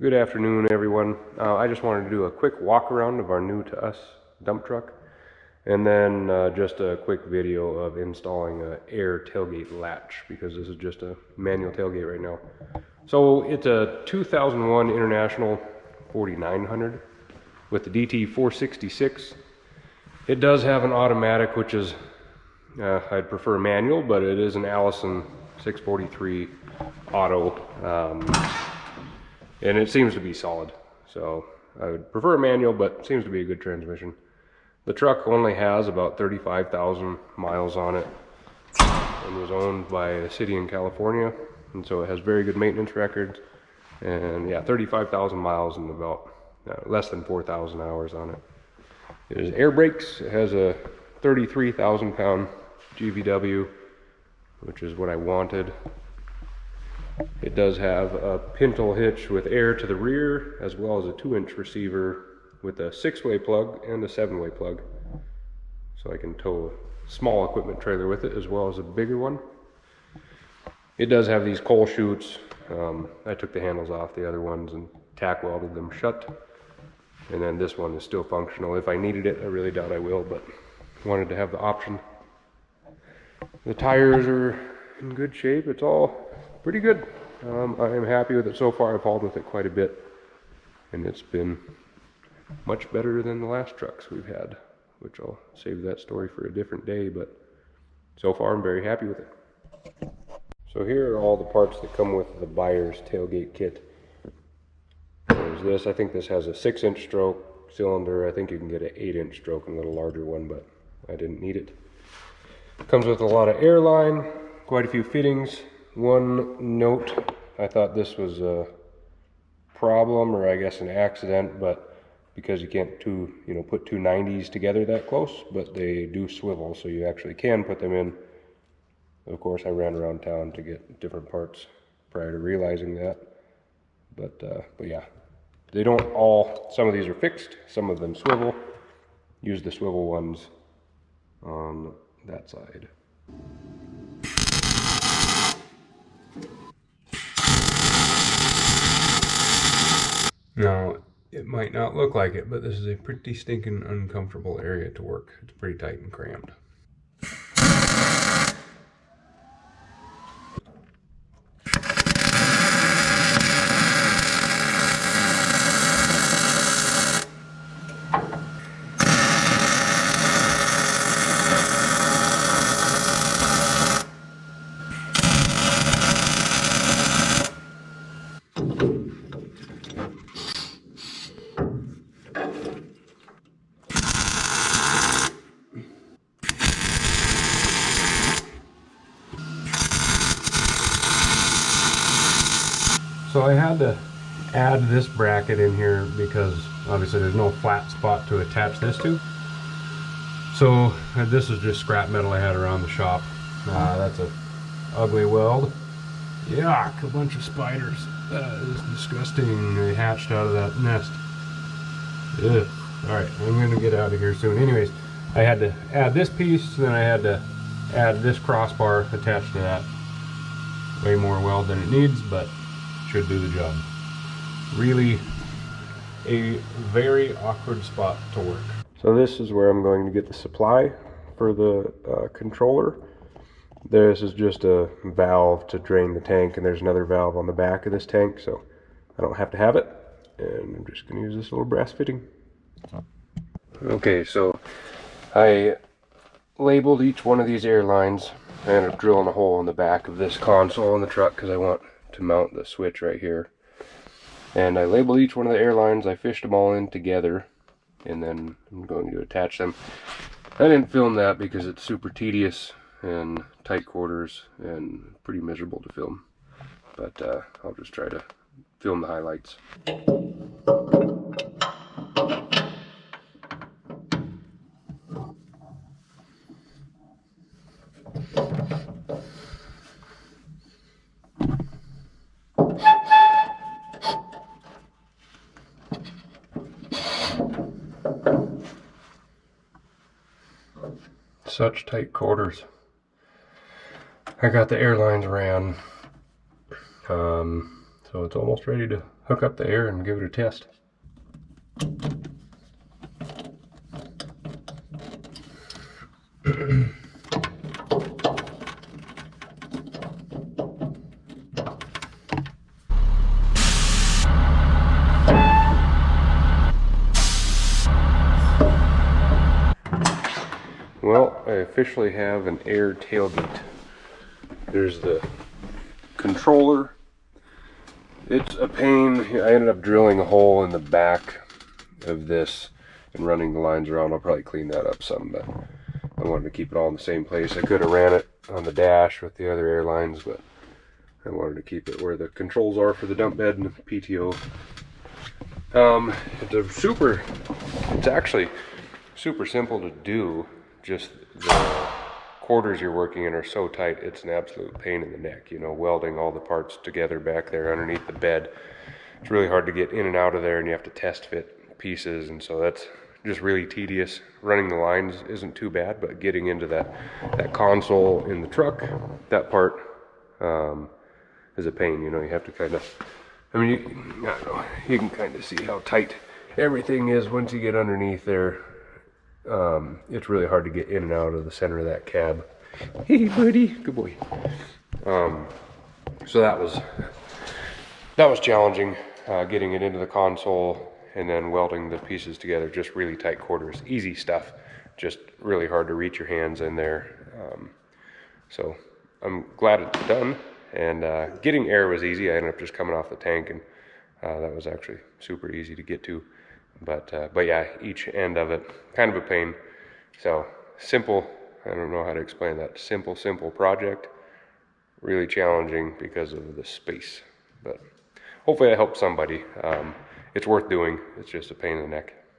Good afternoon, everyone. I just wanted to do a quick walk around of our new to us dump truck, and then just a quick video of installing an air tailgate latch, because this is just a manual tailgate right now. So it's a 2001 International 4900 with the DT 466. It does have an automatic, which is, I'd prefer manual, but it is an Allison 643 auto. And it seems to be solid, so I would prefer a manual, but seems to be a good transmission. The truck only has about 35,000 miles on it and was owned by a city in California, and so it has very good maintenance records. And yeah, 35,000 miles and about less than 4,000 hours on it. It has air brakes. It has a 33,000 pound GVW, which is what I wanted. It does have a pintle hitch with air to the rear, as well as a 2-inch receiver with a 6-way plug and a 7-way plug. So I can tow a small equipment trailer with it, as well as a bigger one. It does have these coal chutes. I took the handles off the other ones and tack welded them shut. And then this one is still functional. If I needed it, I really doubt I will, but wanted to have the option. The tires are in good shape. It's all pretty good. I am happy with it so far. I've hauled with it quite a bit, and it's been much better than the last trucks we've had, which I'll save that story for a different day, but so far I'm very happy with it. So here are all the parts that come with the buyer's tailgate kit. There's this. I think this has a 6-inch stroke cylinder. I think you can get an 8-inch stroke and a little larger one, but I didn't need it. Comes with a lot of airline, quite a few fittings. One note, I thought this was a problem, or I guess an accident, but because you can't put two 90s together that close, but they do swivel, so you actually can put them in. Of course, I ran around town to get different parts prior to realizing that. But yeah, they don't all, some of these are fixed, some of them swivel. Use the swivel ones on that side. Now, it might not look like it, but this is a pretty stinking uncomfortable area to work. It's pretty tight and cramped. So I had to add this bracket in here because obviously there's no flat spot to attach this to. So this is just scrap metal I had around the shop. That's a ugly weld. Yuck, a bunch of spiders. That is disgusting. They hatched out of that nest. Ugh. Alright, I'm going to get out of here soon. Anyways, I had to add this piece, then I had to add this crossbar attached to that. Way more weld than it needs, but should do the job. Really a very awkward spot to work. So this is where I'm going to get the supply for the controller. This is just a valve to drain the tank, and there's another valve on the back of this tank, so I don't have to have it. And I'm just going to use this little brass fitting. Okay, so I labeled each one of these air lines. I ended up drilling a hole in the back of this console in the truck because I want to mount the switch right here. And I labeled each one of the air lines. I fished them all in together, and then I'm going to attach them. I didn't film that because it's super tedious and tight quarters and pretty miserable to film, but I'll just try to film the highlights. Such tight quarters. I got the air lines ran, so it's almost ready to hook up the air and give it a test. Well, I officially have an air tailgate. There's the controller. It's a pain. I ended up drilling a hole in the back of this and running the lines around. I'll probably clean that up some, but I wanted to keep it all in the same place. I could have ran it on the dash with the other air lines, but I wanted to keep it where the controls are for the dump bed and the PTO. It's actually super simple to do. Just the quarters you're working in are so tight, it's an absolute pain in the neck, you know, welding all the parts together back there underneath the bed. It's really hard to get in and out of there, and you have to test fit pieces, and so that's just really tedious. Running the lines isn't too bad, but getting into that console in the truck, that part is a pain. You know, you have to kind of, I mean, I don't know, you can kind of see how tight everything is once you get underneath there. It's really hard to get in and out of the center of that cab. Hey buddy, good boy. So that was challenging, getting it into the console and then welding the pieces together. Just really tight quarters. Easy stuff, just really hard to reach your hands in there. So I'm glad it's done, and getting air was easy. I ended up just coming off the tank, and that was actually super easy to get to. But yeah, each end of it, kind of a pain. So simple, I don't know how to explain that. Simple project. Really challenging because of the space. But hopefully I helped somebody. It's worth doing. It's just a pain in the neck.